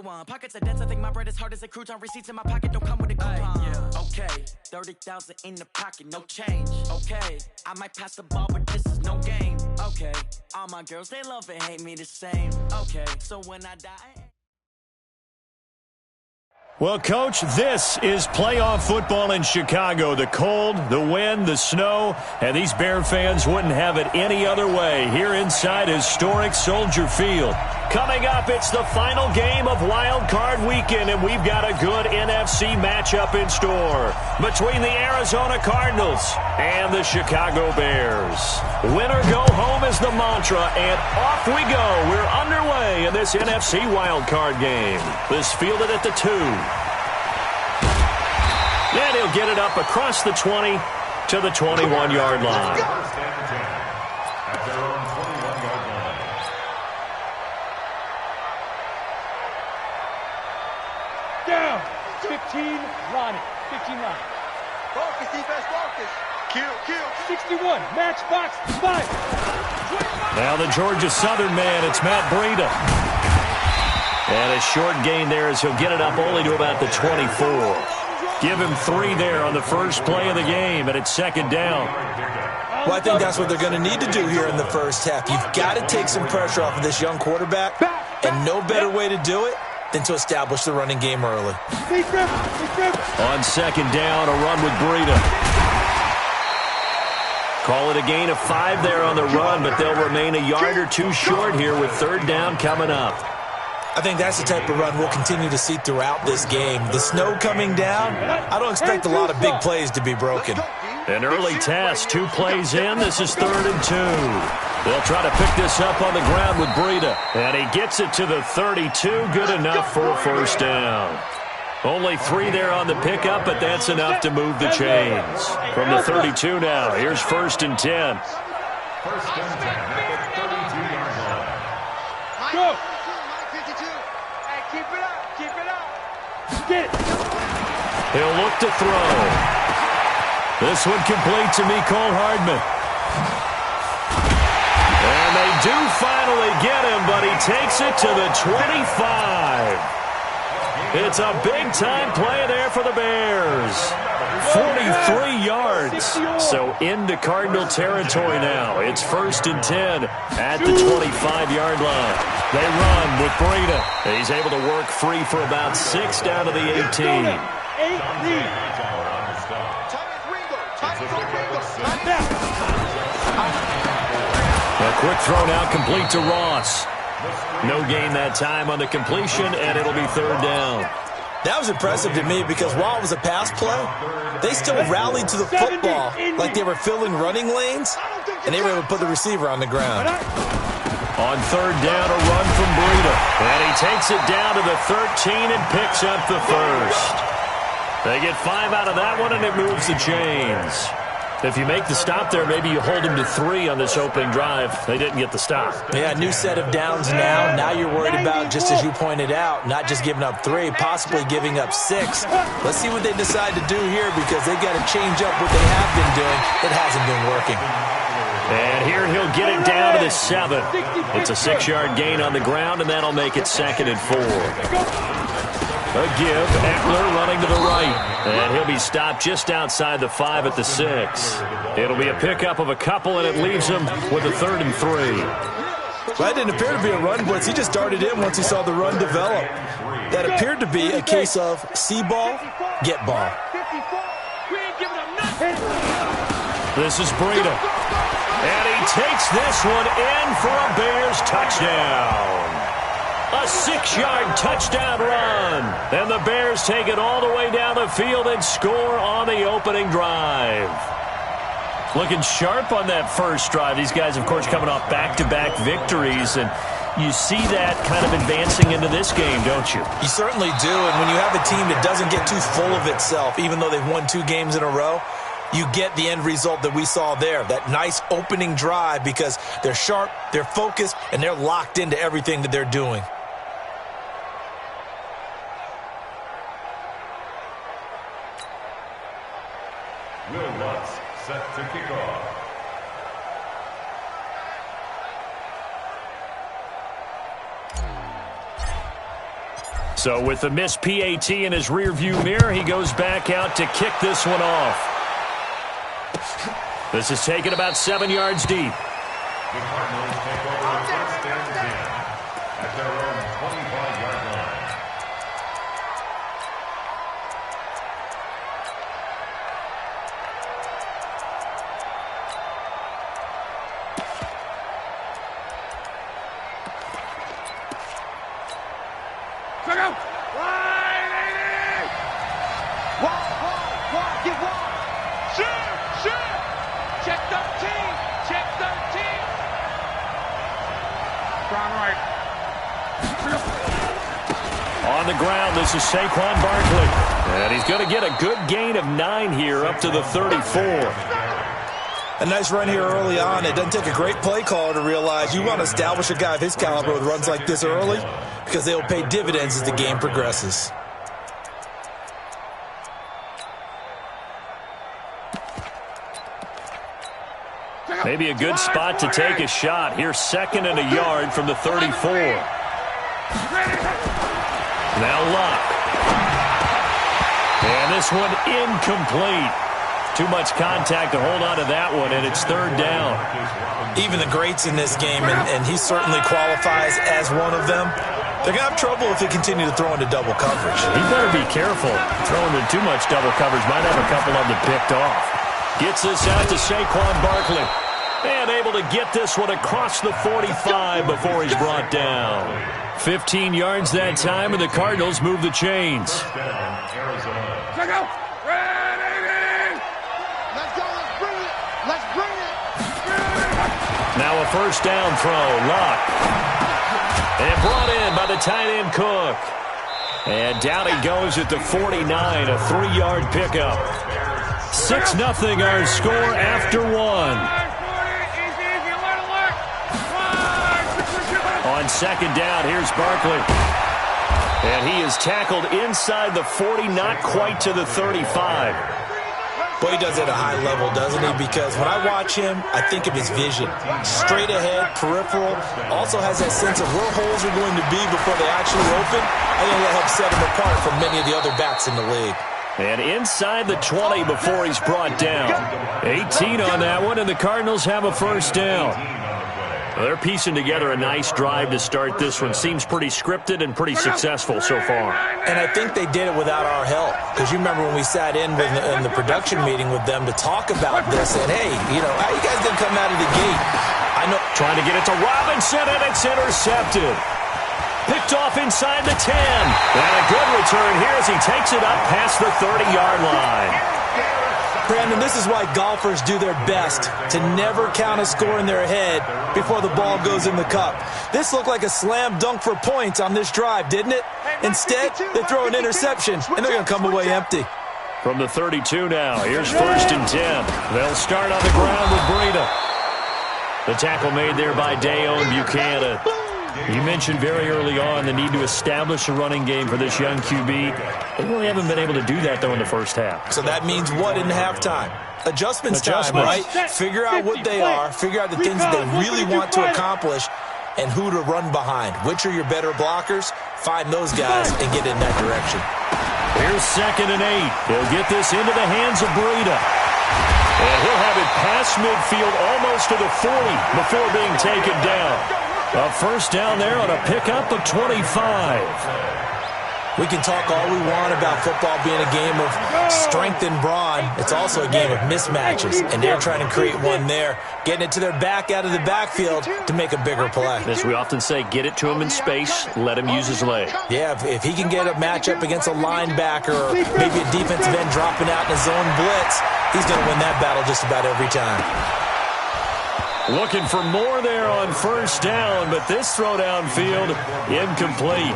go on. Pockets are dense, I think my bread is hard as a crouton. Receipts in my pocket don't come with a coupon. Yeah. Okay, 30,000 in the pocket, no change. Okay, I might pass the ball, but this is no game. Okay, all my girls, they love and hate me the same. Okay, so when I die... Well, Coach, this is playoff football in Chicago. The cold, the wind, the snow, and these Bear fans wouldn't have it any other way here inside historic Soldier Field. Coming up, it's the final game of Wild Card Weekend, and we've got a good NFC matchup in store between the Arizona Cardinals and the Chicago Bears. Win or go home is the mantra, and off we go. We're underway in this NFC Wild Card game. This fielded at the 2. And he'll get it up across the 20 to the 21-yard line. Down. 15, Ronnie. 15 line. Focus, defense, focus. Kill. 61, matchbox, 5. Now the Georgia Southern man, it's Matt Breida. And a short gain there as he'll get it up only to about the 24. Give him 3 there on the first play of the game, and it's second down. Well, I think that's what they're going to need to do here in the first half. You've got to take some pressure off of this young quarterback, and no better way to do it than to establish the running game early. On second down, a run with Breida. Call it a gain of 5 there on the run, but they'll remain a yard or 2 short here with third down coming up. I think that's the type of run we'll continue to see throughout this game. The snow coming down, I don't expect a lot of big plays to be broken. An early test, 2 plays in. This is 3rd and 2. They'll try to pick this up on the ground with Breida. And he gets it to the 32. Good enough for a first down. Only 3 there on the pickup, but that's enough to move the chains. From the 32 now, here's 1st and 10. First and 10 at the 32-yard line. Go. Keep it up. Get it. He'll look to throw. This one complete to Mecole Hardman. And they do finally get him, but he takes it to the 25. It's a big-time play there for the Bears. 43 yards. So into Cardinal territory now. It's 1st and 10 at the 25-yard line. They run with Breida. He's able to work free for about 6 down to the 18. A quick throw now complete to Ross. No gain that time on the completion, and it'll be 3rd down. That was impressive to me because while it was a pass play, they still rallied to the football like they were filling running lanes, and they were able to put the receiver on the ground. On 3rd down, a run from Breida. And he takes it down to the 13 and picks up the first. They get 5 out of that one, and it moves the chains. If you make the stop there, maybe you hold them to 3 on this opening drive. They didn't get the stop. Yeah, new set of downs now. Now you're worried about, just as you pointed out, not just giving up 3, possibly giving up 6. Let's see what they decide to do here because they've got to change up what they have been doing. It hasn't been working. And here he'll get it down to the 7. It's a 6-yard gain on the ground, and that'll make it 2nd and 4. A give, Eckler running to the right. And he'll be stopped just outside the 5 at the 6. It'll be a pickup of a couple, and it leaves him with a 3rd and 3. Well, that didn't appear to be a run blitz. He just darted in once he saw the run develop. That appered to be a case of see ball, get ball. This is Breida. And he takes this one in for a Bears touchdown. A 6-yard touchdown run. And the Bears take it all the way down the field and score on the opening drive. Looking sharp on that first drive. These guys, of course, coming off back-to-back victories. And you see that kind of advancing into this game, don't you? You certainly do. And when you have a team that doesn't get too full of itself, even though they've won 2 games in a row, you get the end result that we saw there. That nice opening drive because they're sharp, they're focused, and they're locked into everything that they're doing. Will Lutz set to kick off. So with the missed PAT in his rearview mirror, he goes back out to kick this one off. This is taken about 7 yards deep. The Cardinals take over first and 10 at their own 25-yard line. Check out! Get one! Shoot! Check 13! Check 13! Brown right. On the ground, this is Saquon Barkley. And he's going to get a good gain of 9 here up to the 34. A nice run here early on. It doesn't take a great play caller to realize you want to establish a guy of his caliber with runs like this early because they'll pay dividends as the game progresses. Maybe a good spot to take a shot. Here's 2nd and a yard from the 34. Now Luck. And this one incomplete. Too much contact to hold on to that one, and it's 3rd down. Even the greats in this game, and he certainly qualifies as one of them, they're going to have trouble if they continue to throw into double coverage. He better be careful. Throwing into too much double coverage might have a couple of them picked off. Gets this out to Saquon Barkley. And able to get this one across the 45 before he's brought down. 15 yards that time, and the Cardinals move the chains. Check out! Ready! Let's go! Let's bring it! Now a 1st down throw. Luck. And brought in by the tight end Cook. And down he goes at the 49, a 3-yard pickup. 6-0 our score after 1. On 2nd down, here's Barkley. And he is tackled inside the 40, not quite to the 35. Boy, he does it at a high level, doesn't he? Because when I watch him, I think of his vision. Straight ahead, peripheral, also has that sense of where holes are going to be before they actually open. I think that helps set him apart from many of the other backs in the league. And inside the 20 before he's brought down. 18 on that one, and the Cardinals have a 1st down. Well, they're piecing together a nice drive to start this one. Seems pretty scripted and pretty successful so far. And I think they did it without our help. Because you remember when we sat in the production meeting with them to talk about this. And, hey, you know, how you guys didn't come out of the gate? I know. Trying to get it to Robinson, and it's intercepted. Picked off inside the 10. And a good return here as he takes it up past the 30-yard line. Brandon, this is why golfers do their best to never count a score in their head before the ball goes in the cup. This looked like a slam dunk for points on this drive, didn't it? Instead, they throw an interception, and they're going to come away empty. From the 32 now, here's 1st and 10. They'll start on the ground with Breida. The tackle made there by Dayon Buchanan. You mentioned very early on the need to establish a running game for this young QB. They really haven't been able to do that, though, in the first half. So that means what in halftime? Adjustments time, right? Figure out what they are, figure out the things that they really want to accomplish, and who to run behind. Which are your better blockers? Find those guys and get in that direction. Here's 2nd and 8. He'll get this into the hands of Breida. And he'll have it past midfield almost to the 40 before being taken down. A 1st down there on a pickup of 25. We can talk all we want about football being a game of strength and brawn. It's also a game of mismatches, and they're trying to create one there, getting it to their back out of the backfield to make a bigger play. As we often say, get it to him in space, let him use his leg. Yeah, if he can get a matchup against a linebacker or maybe a defensive end dropping out in a zone blitz, he's going to win that battle just about every time. Looking for more there on 1st down, but this throw downfield, incomplete.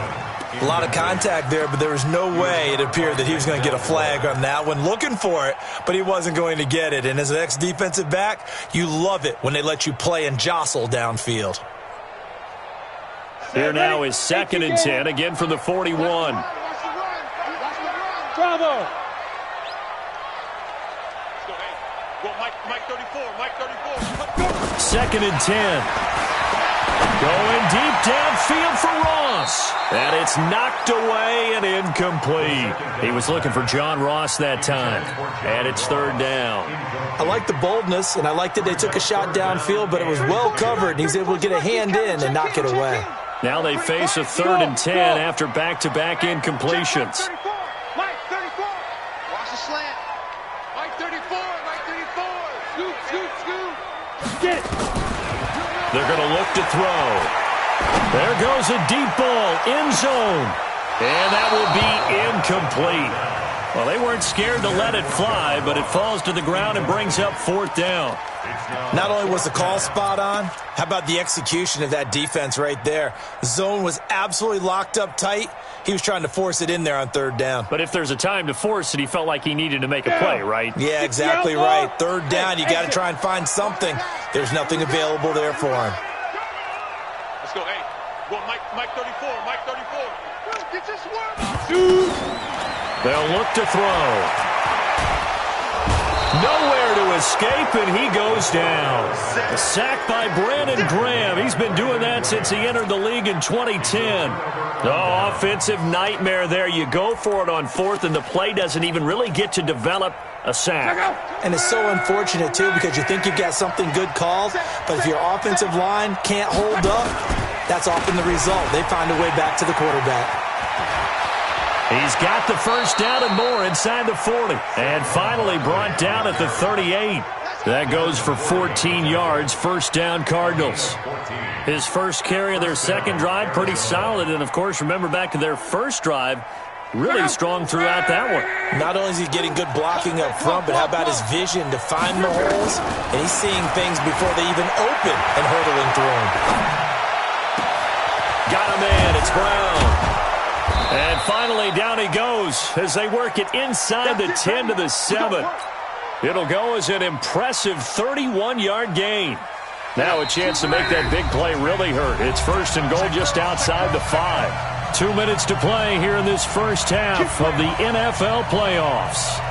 A lot of contact there, but there was no way it appeared that he was going to get a flag on that one. Looking for it, but he wasn't going to get it. And as an ex-defensive back, you love it when they let you play and jostle downfield. Here now is 2nd and 10, again from the 41. Bravo! Mike 34, Mike 34. 2nd and 10. Going deep downfield for Ross. And it's knocked away and incomplete. He was looking for John Ross that time. And it's third down. I like the boldness, and I like that they took a shot downfield, but it was well covered, and he's able to get a hand in and knock it away. Now they face a 3rd and 10 after back-to-back incompletions. Mike 34. Watch the slant. Mike 34. Mike 34. Scoop, scoop, scoop. Get. They're going to look to throw. There goes a deep ball, end zone. And that will be incomplete. Well, they weren't scared to let it fly, but it falls to the ground and brings up 4th down. Not only was the call spot on, how about the execution of that defense right there? Zone was absolutely locked up tight. He was trying to force it in there on 3rd down. But if there's a time to force it, he felt like he needed to make a play, right? Yeah, exactly right. 3rd down, you got to try and find something. There's nothing available there for him. Let's go, hey. Well, Mike 34. Mike 34. Get this one. They'll look to throw. Nowhere to escape, and he goes down. A sack by Brandon Graham. He's been doing that since he entered the league in 2010. Oh, offensive nightmare there. You go for it on 4th, and the play doesn't even really get to develop a sack. And it's so unfortunate, too, because you think you've got something good called, but if your offensive line can't hold up, that's often the result. They find a way back to the quarterback. He's got the first down and more inside the 40. And finally brought down at the 38. That goes for 14 yards, 1st down Cardinals. His first carry of their second drive, pretty solid. And, of course, remember back to their first drive, really strong throughout that one. Not only is he getting good blocking up front, but how about his vision to find the holes? And he's seeing things before they even open and hurdling through them. Got a man. It's Brown. And finally, down he goes as they work it inside the 10 to the 7. It'll go as an impressive 31-yard gain. Now a chance to make that big play really hurt. It's 1st and goal just outside the 5. 2 minutes to play here in this first half of the NFL playoffs.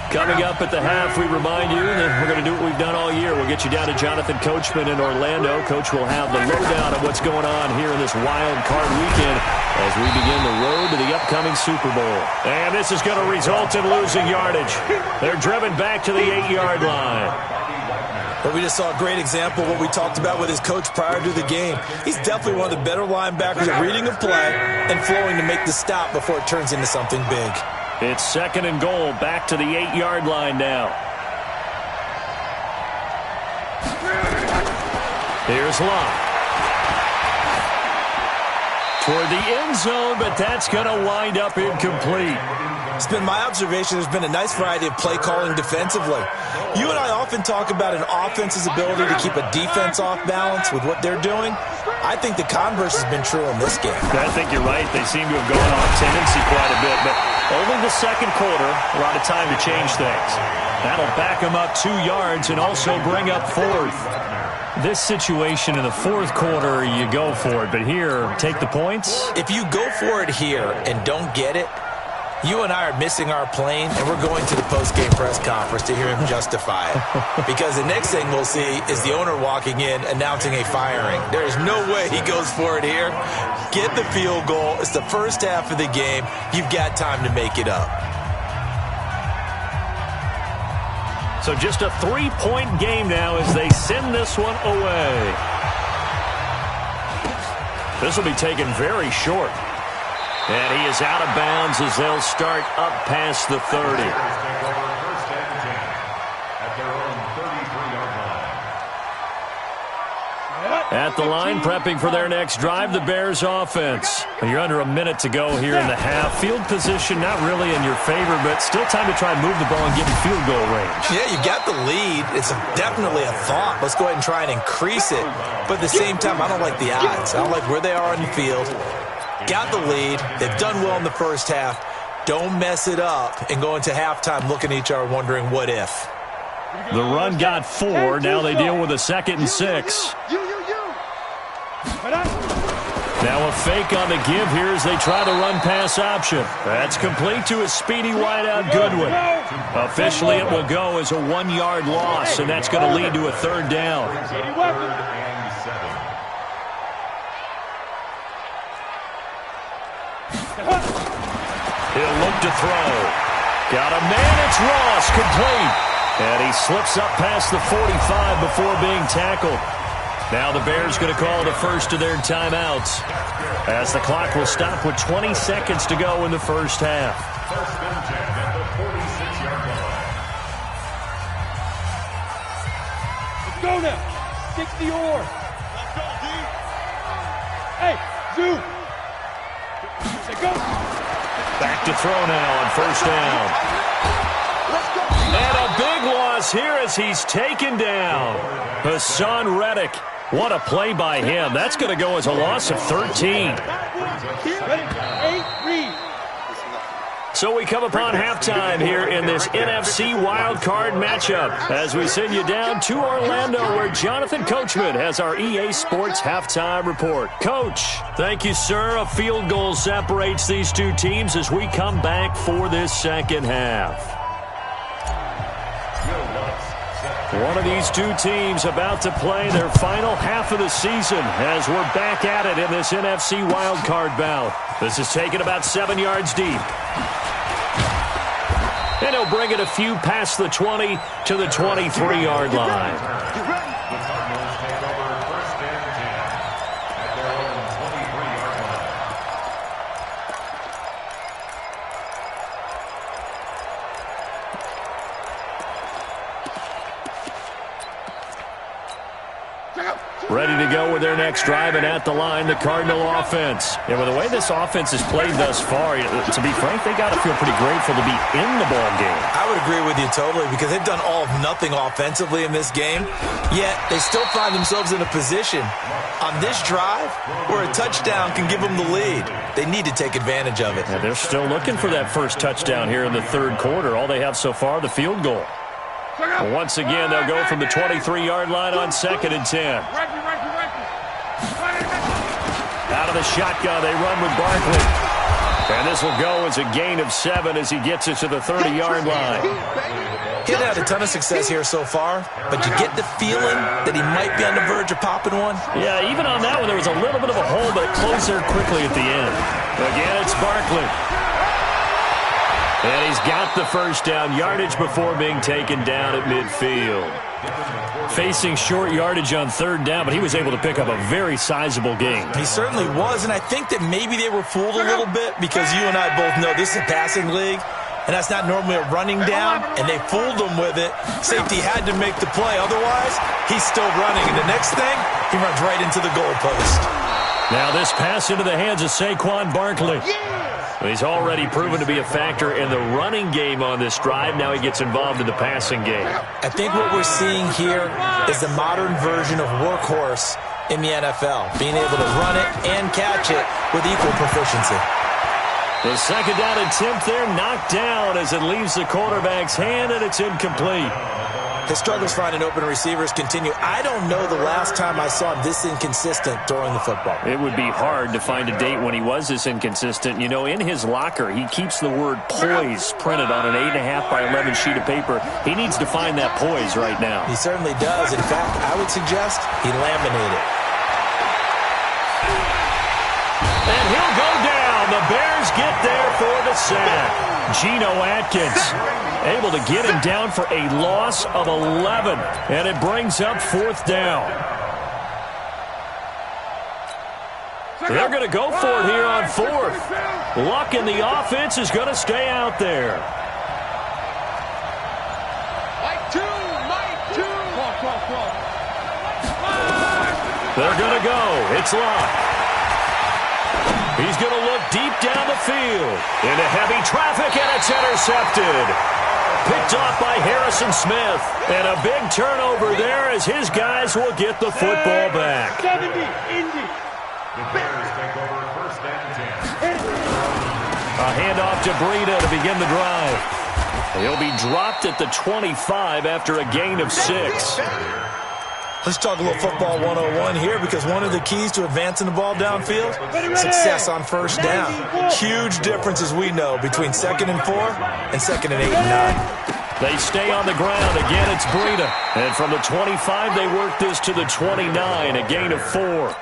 Coming up at the half, we remind you that we're going to do what we've done all year. We'll get you down to Jonathan Coachman in Orlando. Coach will have the lowdown of what's going on here in this wild card weekend as we begin the road to the upcoming Super Bowl. And this is going to result in losing yardage. They're driven back to the 8-yard line. But we just saw a great example of what we talked about with his coach prior to the game. He's definitely one of the better linebackers at reading a play and flowing to make the stop before it turns into something big. It's 2nd and goal, back to the 8-yard line now. Here's Locke. Toward the end zone, but that's going to wind up incomplete. It's been my observation there's been a nice variety of play calling defensively. You and I often talk about an offense's ability to keep a defense off balance with what they're doing. I think the converse has been true in this game. I think you're right. They seem to have gone off tendency quite a bit, but only the second quarter, a lot of time to change things. That'll back them up 2 yards and also bring up 4th. This situation in the 4th quarter, you go for it, but here, take the points. If you go for it here and don't get it, you and I are missing our plane, and we're going to the post-game press conference to hear him justify it. Because the next thing we'll see is the owner walking in announcing a firing. There is no way he goes for it here. Get the field goal. It's the first half of the game. You've got time to make it up. So just a 3-point game now as they send this one away. This will be taken very short. And he is out of bounds as they'll start up past the 30. At the line, prepping for their next drive, the Bears offense. You're under a minute to go here in the half. Field position not really in your favor, but still time to try and move the ball and get in field goal range. Yeah, you got the lead. It's definitely a thought. Let's go ahead and try and increase it. But at the same time, I don't like the odds. I don't like where they are on the field. Got the lead. They've done well in the first half. Don't mess it up and go into halftime looking at each other wondering what if. The run got 4. Now they deal with a 2nd and 6. Now a fake on the give here as they try the run-pass option. That's complete to a speedy wideout Goodwin. Officially, it will go as a 1-yard loss, and that's going to lead to a 3rd down. He'll look to throw. Got a man, it's Ross, complete. And he slips up past the 45 before being tackled. Now the Bears going to call the first of their timeouts, as the clock will stop with 20 seconds to go in the first half. First and 10 at the 46-yard line. Let's go now. 60 or. Let's go, D. Hey, Zoo. Let's go. Back to throw now on first down. And a big loss here as he's taken down. Hassan Reddick. What a play by him. That's going to go as a loss of 13. So we come upon halftime here in this NFC wildcard matchup as we send you down to Orlando where Jonathan Coachman has our EA Sports halftime report. Coach, thank you, sir. A field goal separates these two teams as we come back for this second half. One of these two teams about to play their final half of the season as we're back at it in this NFC wildcard bout. This is taken about 7 yards deep. And he'll bring it a few past the 20 to the 23-yard line. The Cardinals take over first and 10 at their own 23-yard line. Ready to go with their next drive, and at the line, the Cardinal offense. And with the way this offense has played thus far, to be frank, they got to feel pretty grateful to be in the ball game. I would agree with you totally because they've done all of nothing offensively in this game, yet they still find themselves in a position on this drive where a touchdown can give them the lead. They need to take advantage of it. And they're still looking for that first touchdown here in the third quarter. All they have so far, the field goal. Once again, they'll go from the 23-yard line on 2nd and 10. Out of the shotgun, they run with Barkley. And this will go as a gain of 7 as he gets it to the 30-yard line. He hasn't had a ton of success here so far, but you get the feeling that he might be on the verge of popping one. Yeah, even on that one, there was a little bit of a hole, but it closed there quickly at the end. Again, it's Barkley. And he's got the first down yardage before being taken down at midfield. Facing short yardage on 3rd down, but he was able to pick up a very sizable gain. He certainly was, and I think that maybe they were fooled a little bit because you and I both know this is a passing league, and that's not normally a running down, and they fooled him with it. Safety had to make the play. Otherwise, he's still running, and the next thing, he runs right into the goalpost. Now this pass into the hands of Saquon Barkley. He's already proven to be a factor in the running game on this drive. Now he gets involved in the passing game. I think what we're seeing here is the modern version of workhorse in the NFL, being able to run it and catch it with equal proficiency. The second down attempt there knocked down as it leaves the quarterback's hand, and it's incomplete. His struggles finding open receivers continue. I don't know the last time I saw him this inconsistent throwing the football. It would be hard to find a date when he was this inconsistent. You know, in his locker, he keeps the word poise printed on an 8.5 by 11 sheet of paper. He needs to find that poise right now. He certainly does. In fact, I would suggest he laminate it. And he'll go down. The Bears get there for the sack. Geno Atkins able to get him down for a loss of 11, and it brings up 4th down. They're going to go for it here on 4th. Luck in the offense is going to stay out there. Mike 2. They're going to go. It's Luck. He's going to look deep down the field. Into heavy traffic, and it's intercepted. Picked off by Harrison Smith. And a big turnover there as his guys will get the football back. 70, Indy. The Bears take over first and 10. A handoff to Breida to begin the drive. He'll be dropped at the 25 after a gain of 6. Let's talk a little football 101 here, because one of the keys to advancing the ball downfield, success on first down. Huge difference, as we know, between 2nd and 4 and 2nd and 8 and 9. They stay on the ground. Again, it's Breida. And from the 25, they work this to the 29, a gain of 4.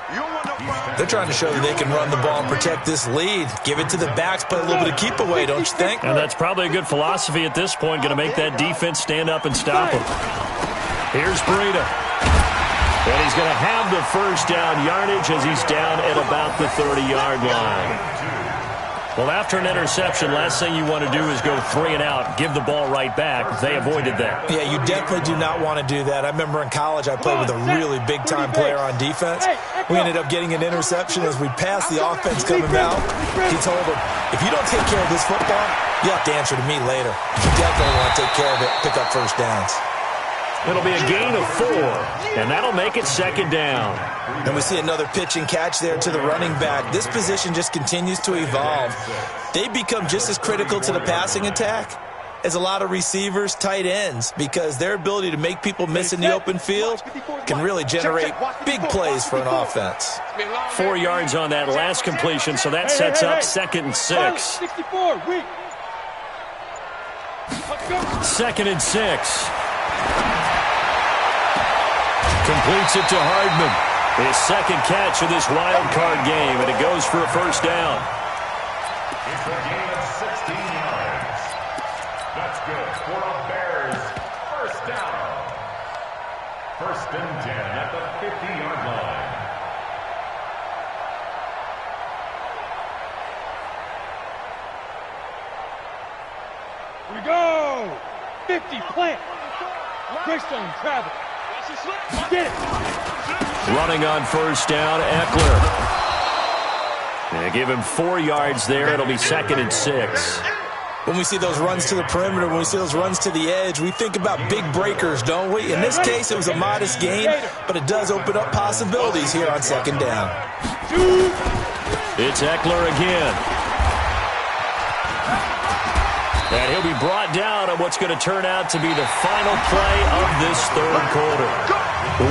They're trying to show that they can run the ball and protect this lead. Give it to the backs, play a little bit of keep away, don't you think? And that's probably a good philosophy at this point, going to make that defense stand up and stop them. Here's Breida. And he's going to have the first down yardage as he's down at about the 30-yard line. Well, after an interception, last thing you want to do is go 3 and out, give the ball right back. They avoided that. Yeah, you definitely do not want to do that. I remember in college I played with a really big-time player on defense. We ended up getting an interception as we passed the offense coming out. He told him, if you don't take care of this football, you have to answer to me later. You definitely want to take care of it, pick up first downs. It'll be a gain of 4, and that'll make it 2nd down. And we see another pitch and catch there to the running back. This position just continues to evolve. They become just as critical to the passing attack as a lot of receivers, tight ends, because their ability to make people miss in the open field can really generate big plays for an offense. 4 yards on that last completion, so that sets up 2nd and 6. 2nd and 6. Completes it to Hardman. His 2nd catch of this wild card game, and it goes for a first down. It's a gain of 16 yards. That's good for a Bears first down. 1st and 10 at the 50-yard line. Here we go. 50 plant. Greystone travel. Get it. Running on first down, Eckler. They give him 4 yards there. It'll be 2nd and 6. When we see those runs to the perimeter, when we see those runs to the edge, we think about big breakers, don't we? In this case, it was a modest gain, but it does open up possibilities here on 2nd down. It's Eckler again. And he'll be brought down on what's going to turn out to be the final play of this 3rd quarter.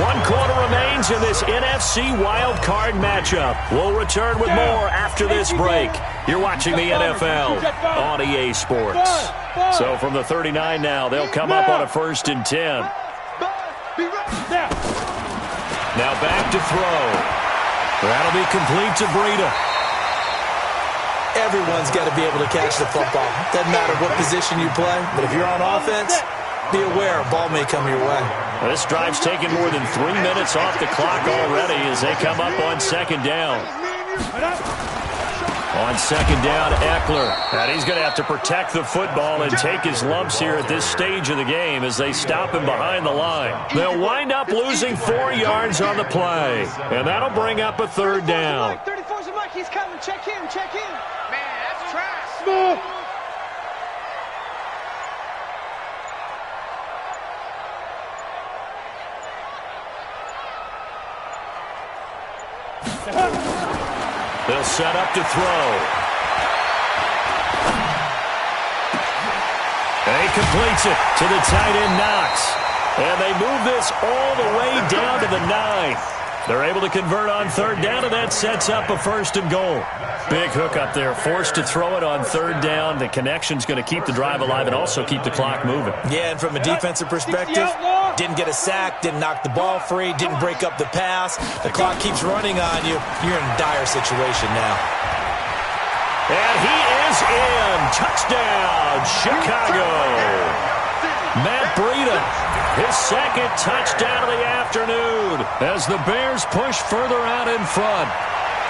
1 quarter remains in this NFC Wild Card matchup. We'll return with more after this break. You're watching the NFL on EA Sports. So from the 39 now, they'll come up on a 1st and 10. Now back to throw. That'll be complete to Breida. Everyone's got to be able to catch the football. Doesn't matter what position you play, but if you're on offense, be aware a ball may come your way. Well, this drive's taken more than 3 minutes off the clock already as they come up on 2nd down. On 2nd down, Eckler. And he's going to have to protect the football and take his lumps here at this stage of the game as they stop him behind the line. They'll wind up losing 4 yards on the play, and that'll bring up a 3rd down. 34's a Mike. He's coming. Check in. Check in. Man, that's trash. They'll set up to throw. And he completes it to the tight end, Knox. And they move this all the way down to the 9. They're able to convert on 3rd down, and that sets up a 1st and goal. Big hook up there, forced to throw it on 3rd down. The connection's going to keep the drive alive and also keep the clock moving. Yeah, and from a defensive perspective, didn't get a sack, didn't knock the ball free, didn't break up the pass. The clock keeps running on you. You're in a dire situation now. And he is in. Touchdown, Chicago. Matt Breida, his 2nd touchdown of the afternoon as the Bears push further out in front.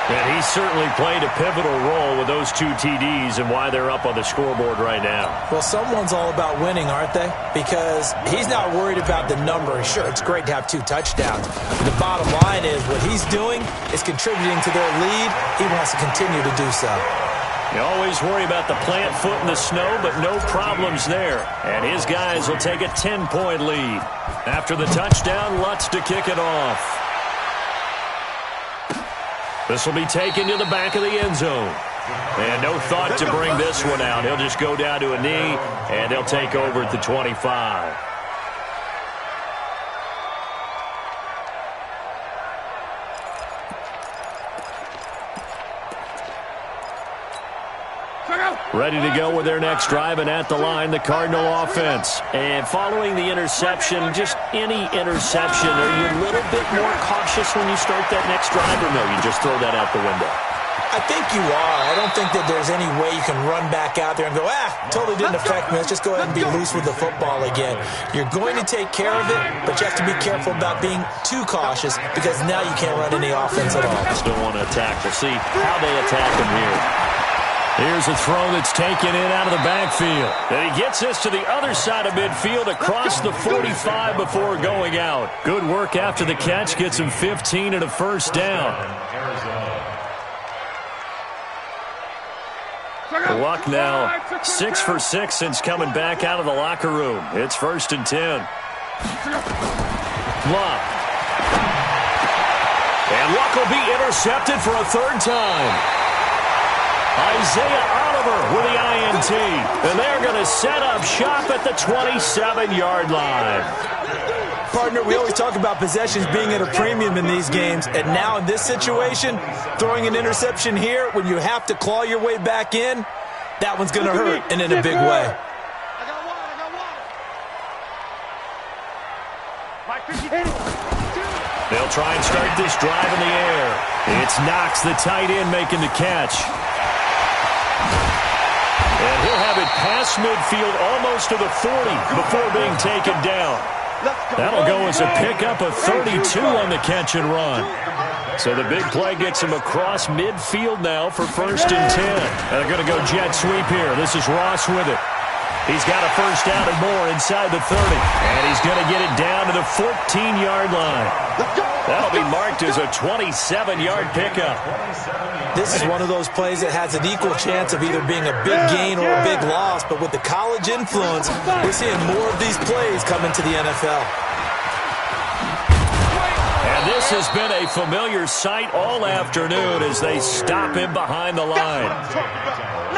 And he certainly played a pivotal role with those 2 TDs and why they're up on the scoreboard right now. Well, someone's all about winning, aren't they? Because he's not worried about the number. Sure, it's great to have 2 touchdowns. But the bottom line is what he's doing is contributing to their lead. He wants to continue to do so. You always worry about the plant foot in the snow, but no problems there. And his guys will take a 10-point lead. After the touchdown, Lutz to kick it off. This will be taken to the back of the end zone. And no thought to bring this one out. He'll just go down to a knee, and they'll take over at the 25. Ready to go with their next drive, and at the line, the Cardinal offense. And following the interception, just any interception, are you a little bit more cautious when you start that next drive, or no, you just throw that out the window? I think you are. I don't think that there's any way you can run back out there and go, totally didn't affect me. Let's just go ahead and be loose with the football again. You're going to take care of it, but you have to be careful about being too cautious because now you can't run any offense at all. Still want to attack. We'll see how they attack him here. Here's a throw that's taken in out of the backfield. And he gets this to the other side of midfield across the 45 before going out. Good work after the catch. Gets him 15 and a first down. Luck now 6 for 6 since coming back out of the locker room. It's 1st and 10. Luck. And Luck will be intercepted for a third time. Isaiah Oliver with the INT. And they're going to set up shop at the 27-yard line. Partner, we always talk about possessions being at a premium in these games, and now in this situation, throwing an interception here when you have to claw your way back in, that one's going to hurt, and in a big way. They'll try and start this drive in the air. It's Knox, the tight end, making the catch. And he'll have it past midfield almost to the 40 before being taken down. That'll go as a pickup of 32 on the catch and run. So the big play gets him across midfield now for 1st and 10. And they're going to go jet sweep here. This is Ross with it. He's got a first down and more inside the 30. And he's going to get it down to the 14-yard line. That'll be marked as a 27-yard pickup. This is one of those plays that has an equal chance of either being a big gain or a big loss. But with the college influence, we're seeing more of these plays come into the NFL. And this has been a familiar sight all afternoon as they stop him behind the line.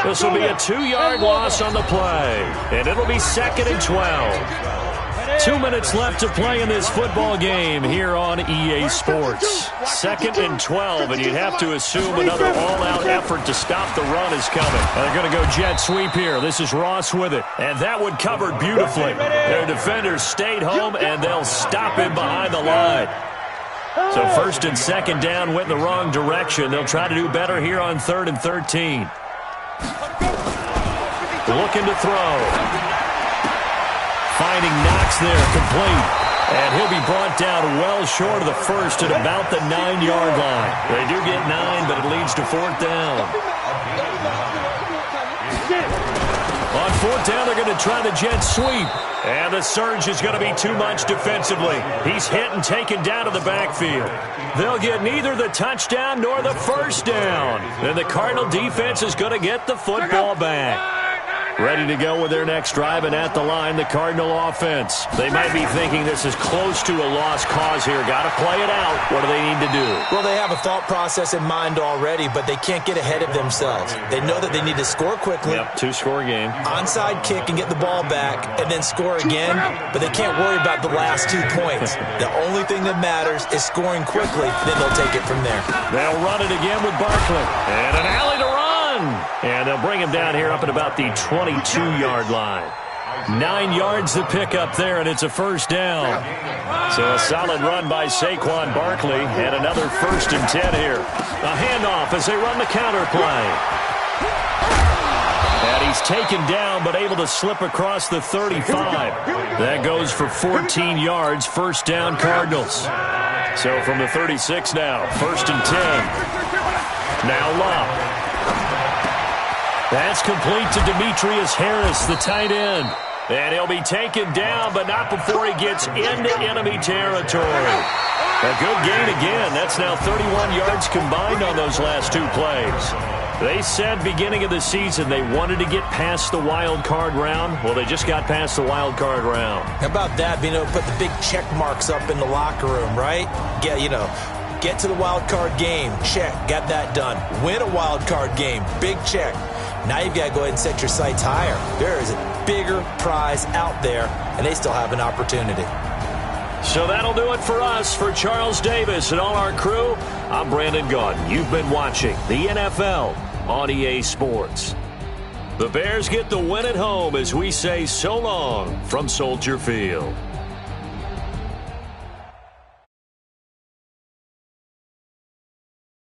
This will be a 2-yard loss on the play, and it'll be 2nd and 12. 2 minutes left to play in this football game here on EA Sports. 2nd and 12, and you'd have to assume another all-out effort to stop the run is coming. They're going to go jet sweep here. This is Ross with it, and that one covered beautifully. Their defenders stayed home, and they'll stop him behind the line. So 1st and 2nd down went in the wrong direction. They'll try to do better here on 3rd and 13. Looking to throw. Finding Knox there, complete. And he'll be brought down well short of the first at about the 9-yard line. They do get 9, but it leads to 4th down. On 4th down, they're going to try the jet sweep. And the surge is going to be too much defensively. He's hit and taken down to the backfield. They'll get neither the touchdown nor the first down. And the Cardinal defense is going to get the football back. Ready to go with their next drive, and at the line, the Cardinal offense. They might be thinking this is close to a lost cause here. Got to play it out. What do they need to do? Well, they have a thought process in mind already, but they can't get ahead of themselves. They know that they need to score quickly. Yep, 2-score game. Onside kick and get the ball back, and then score again, but they can't worry about the last 2 points. The only thing that matters is scoring quickly, then they'll take it from there. They'll run it again with Barkley. And an alley to run. And they'll bring him down here up at about the 22-yard line. 9 yards to pick up there, and it's a first down. So a solid run by Saquon Barkley, and another 1st and 10 here. A handoff as they run the counter play. And he's taken down, but able to slip across the 35. That goes for 14 yards, first down Cardinals. So from the 36 now, 1st and 10. Now Love. That's complete to Demetrius Harris, the tight end. And he'll be taken down, but not before he gets into enemy territory. A good gain again. That's now 31 yards combined on those last 2 plays. They said beginning of the season they wanted to get past the wild card round. Well, they just got past the wild card round. How about that, being able to put the big check marks up in the locker room, right? Get to the wild card game. Check. Got that done. Win a wild card game. Big check. Now you've got to go ahead and set your sights higher. There is a bigger prize out there, and they still have an opportunity. So that'll do it for us. For Charles Davis and all our crew, I'm Brandon Gaudin. You've been watching the NFL on EA Sports. The Bears get the win at home as we say so long from Soldier Field.